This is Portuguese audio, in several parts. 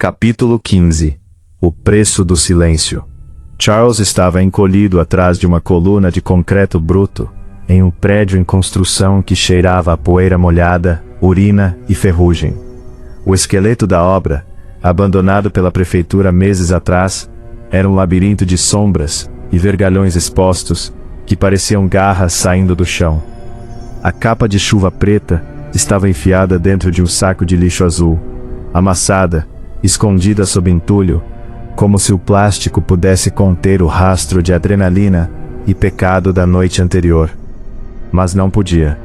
Capítulo 15. O preço do silêncio. Charles estava encolhido atrás de uma coluna de concreto bruto, em um prédio em construção que cheirava a poeira molhada, urina e ferrugem. O esqueleto da obra, abandonado pela prefeitura meses atrás, era um labirinto de sombras e vergalhões expostos, que pareciam garras saindo do chão. A capa de chuva preta estava enfiada dentro de um saco de lixo azul, amassada, escondida sob entulho, como se o plástico pudesse conter o rastro de adrenalina e pecado da noite anterior. Mas não podia.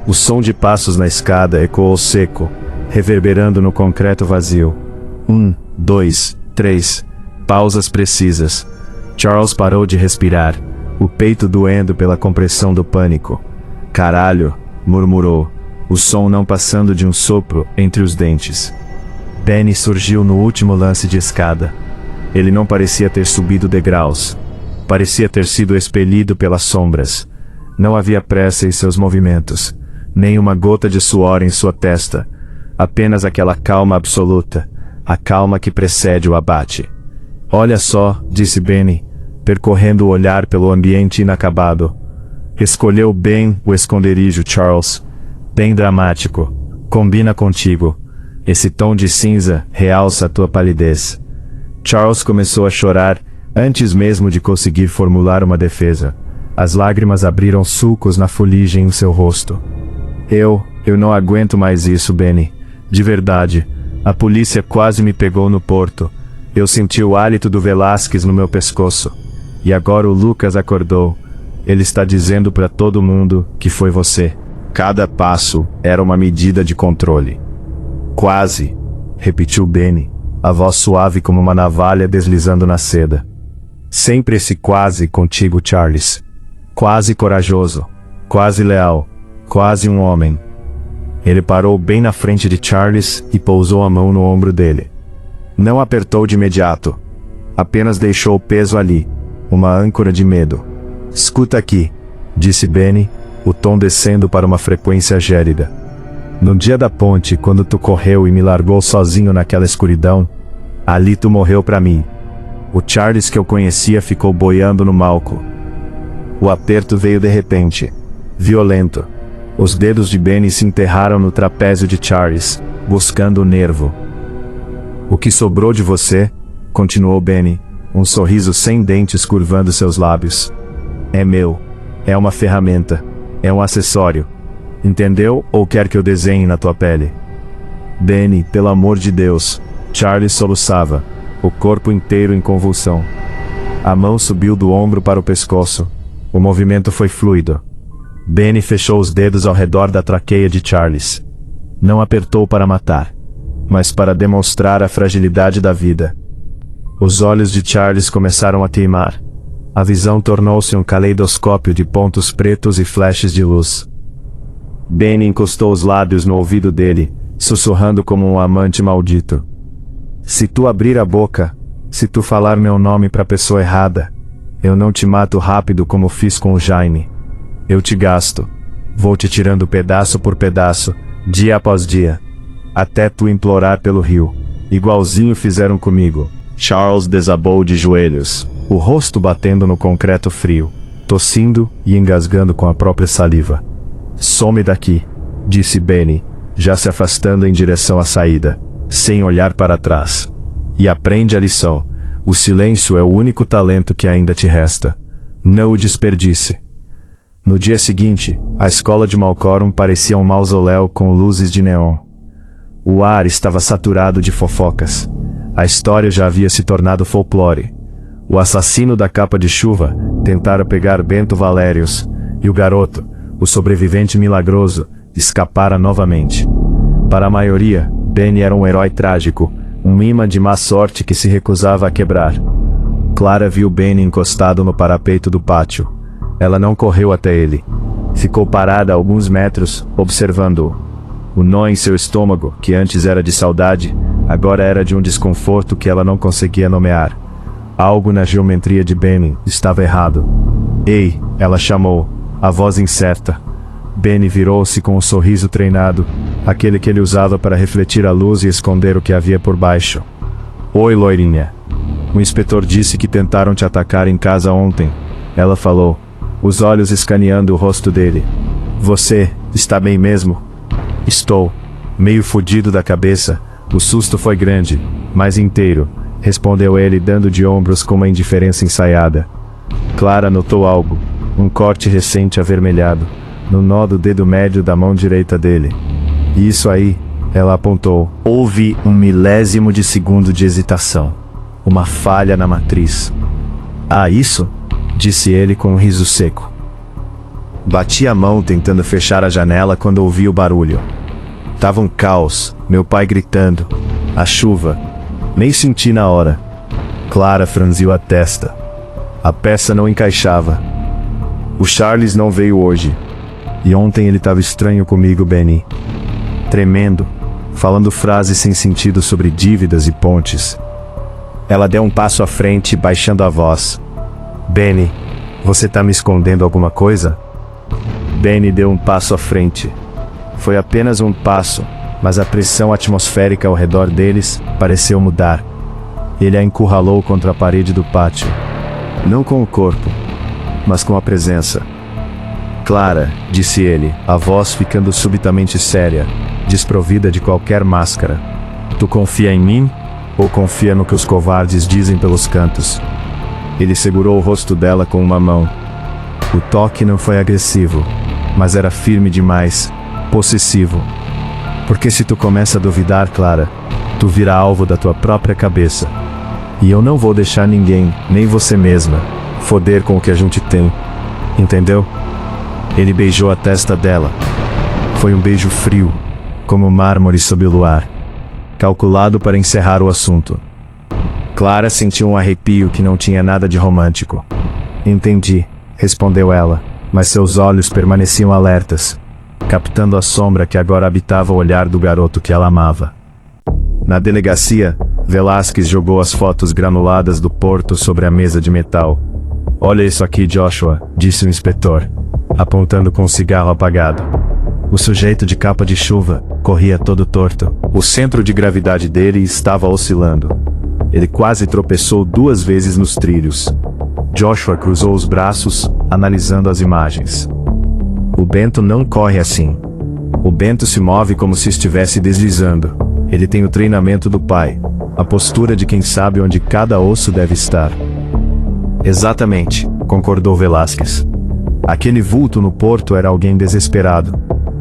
O som de passos na escada ecoou seco, reverberando no concreto vazio. 1, 2, 3. Pausas precisas. Charles parou de respirar, o peito doendo pela compressão do pânico. "Caralho", murmurou, o som não passando de um sopro entre os dentes. Benny surgiu no último lance de escada. Ele não parecia ter subido degraus. Parecia ter sido expelido pelas sombras. Não havia pressa em seus movimentos, nem uma gota de suor em sua testa. Apenas aquela calma absoluta, a calma que precede o abate. "Olha só", disse Benny, percorrendo o olhar pelo ambiente inacabado. "Escolheu bem o esconderijo, Charles. Bem dramático. Combina contigo. Esse tom de cinza realça a tua palidez." Charles começou a chorar, antes mesmo de conseguir formular uma defesa. As lágrimas abriram sulcos na fuligem em seu rosto. Eu não aguento mais isso, Benny. De verdade. A polícia quase me pegou no porto. Eu senti o hálito do Velázquez no meu pescoço. E agora o Lucas acordou. Ele está dizendo para todo mundo que foi você. Cada passo era uma medida de controle. "Quase", repetiu Benny, a voz suave como uma navalha deslizando na seda. "Sempre esse quase contigo, Charles. Quase corajoso, quase leal, quase um homem." Ele parou bem na frente de Charles e pousou a mão no ombro dele. Não apertou de imediato. Apenas deixou o peso ali, uma âncora de medo. "Escuta aqui", disse Benny, o tom descendo para uma frequência gélida. "No dia da ponte, quando tu correu e me largou sozinho naquela escuridão, ali tu morreu pra mim." O Charles que eu conhecia ficou boiando no malco. O aperto veio de repente, violento. Os dedos de Benny se enterraram no trapézio de Charles, buscando o nervo. "O que sobrou de você", continuou Benny, um sorriso sem dentes curvando seus lábios, "é meu. É uma ferramenta. É um acessório. Entendeu, ou quer que eu desenhe na tua pele?" "Benny, pelo amor de Deus." Charles soluçava, o corpo inteiro em convulsão. A mão subiu do ombro para o pescoço. O movimento foi fluido. Benny fechou os dedos ao redor da traqueia de Charles. Não apertou para matar, mas para demonstrar a fragilidade da vida. Os olhos de Charles começaram a queimar. A visão tornou-se um caleidoscópio de pontos pretos e flashes de luz. Benny encostou os lábios no ouvido dele, sussurrando como um amante maldito. "Se tu abrir a boca, se tu falar meu nome para a pessoa errada, eu não te mato rápido como fiz com o Jaime. Eu te gasto. Vou te tirando pedaço por pedaço, dia após dia, até tu implorar pelo rio, igualzinho fizeram comigo." Charles desabou de joelhos, o rosto batendo no concreto frio, tossindo e engasgando com a própria saliva. "Some daqui", disse Benny, já se afastando em direção à saída, sem olhar para trás. "E aprende a lição. O silêncio é o único talento que ainda te resta. Não o desperdice." No dia seguinte, a escola de Malcolm parecia um mausoléu com luzes de neon. O ar estava saturado de fofocas. A história já havia se tornado folclore. O assassino da capa de chuva tentara pegar Bento Valérios, e o garoto, o sobrevivente milagroso, escapara novamente. Para a maioria, Benny era um herói trágico, um imã de má sorte que se recusava a quebrar. Clara viu Benny encostado no parapeito do pátio. Ela não correu até ele. Ficou parada a alguns metros, observando-o. O nó em seu estômago, que antes era de saudade, agora era de um desconforto que ela não conseguia nomear. Algo na geometria de Benny estava errado. "Ei", ela chamou, a voz incerta. Benny virou-se com um sorriso treinado, aquele que ele usava para refletir a luz e esconder o que havia por baixo. Oi, loirinha. O inspetor disse que tentaram te atacar em casa ontem. Ela falou, os olhos escaneando o rosto dele. Você está bem mesmo? Estou. Meio fodido da cabeça. O susto foi grande, mas inteiro, respondeu ele dando de ombros com uma indiferença ensaiada. Clara notou algo, um corte recente avermelhado, no nó do dedo médio da mão direita dele. Isso aí, ela apontou. Houve um milésimo de segundo de hesitação. Uma falha na matriz. Ah, isso? Disse ele com um riso seco. Bati a mão tentando fechar a janela quando ouvi o barulho. Tava um caos, meu pai gritando. A chuva. Nem senti na hora. Clara franziu a testa. A peça não encaixava. O Charles não veio hoje. E ontem ele estava estranho comigo, Benny. Tremendo, falando frases sem sentido sobre dívidas e pontes. Ela deu um passo à frente, baixando a voz. Benny, você tá me escondendo alguma coisa? Benny deu um passo à frente. Foi apenas um passo, mas a pressão atmosférica ao redor deles pareceu mudar. Ele a encurralou contra a parede do pátio. Não com o corpo, mas com a presença. Clara, disse ele, a voz ficando subitamente séria, desprovida de qualquer máscara. Tu confia em mim? Ou confia no que os covardes dizem pelos cantos? Ele segurou o rosto dela com uma mão. O toque não foi agressivo, mas era firme demais, possessivo. Porque se tu começa a duvidar, Clara, tu vira alvo da tua própria cabeça. E eu não vou deixar ninguém, nem você mesma, foder com o que a gente tem. Entendeu? Ele beijou a testa dela. Foi um beijo frio, como mármore sob o luar, calculado para encerrar o assunto. Clara sentiu um arrepio que não tinha nada de romântico. Entendi, respondeu ela, mas seus olhos permaneciam alertas, captando a sombra que agora habitava o olhar do garoto que ela amava. Na delegacia, Velásquez jogou as fotos granuladas do porto sobre a mesa de metal. Olha isso aqui, Joshua, disse o inspetor, apontando com um cigarro apagado. O sujeito de capa de chuva corria todo torto. O centro de gravidade dele estava oscilando. Ele quase tropeçou 2 vezes nos trilhos. Joshua cruzou os braços, analisando as imagens. O Bento não corre assim. O Bento se move como se estivesse deslizando. Ele tem o treinamento do pai, a postura de quem sabe onde cada osso deve estar. Exatamente, concordou Velásquez. Aquele vulto no porto era alguém desesperado.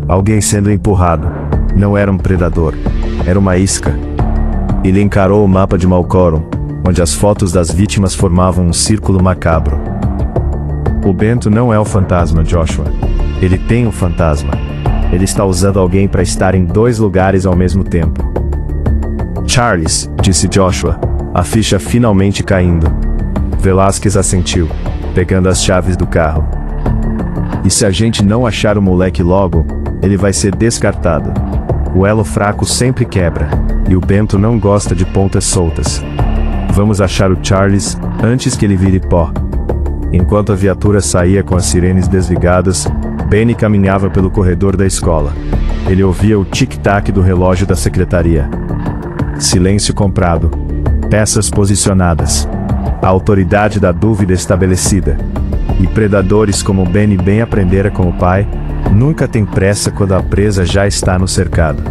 Alguém sendo empurrado. Não era um predador. Era uma isca. Ele encarou o mapa de Malcolm, onde as fotos das vítimas formavam um círculo macabro. O Bento não é o fantasma, Joshua. Ele tem um fantasma. Ele está usando alguém para estar em 2 lugares ao mesmo tempo. Charles, disse Joshua, a ficha finalmente caindo. Velásquez assentiu, pegando as chaves do carro. E se a gente não achar o moleque logo, ele vai ser descartado. O elo fraco sempre quebra, e o Bento não gosta de pontas soltas. Vamos achar o Charles antes que ele vire pó. Enquanto a viatura saía com as sirenes desligadas, Benny caminhava pelo corredor da escola. Ele ouvia o tic-tac do relógio da secretaria. Silêncio comprado. Peças posicionadas. A autoridade da dúvida estabelecida. E predadores como Benny bem aprendera com o pai, nunca tem pressa quando a presa já está no cercado.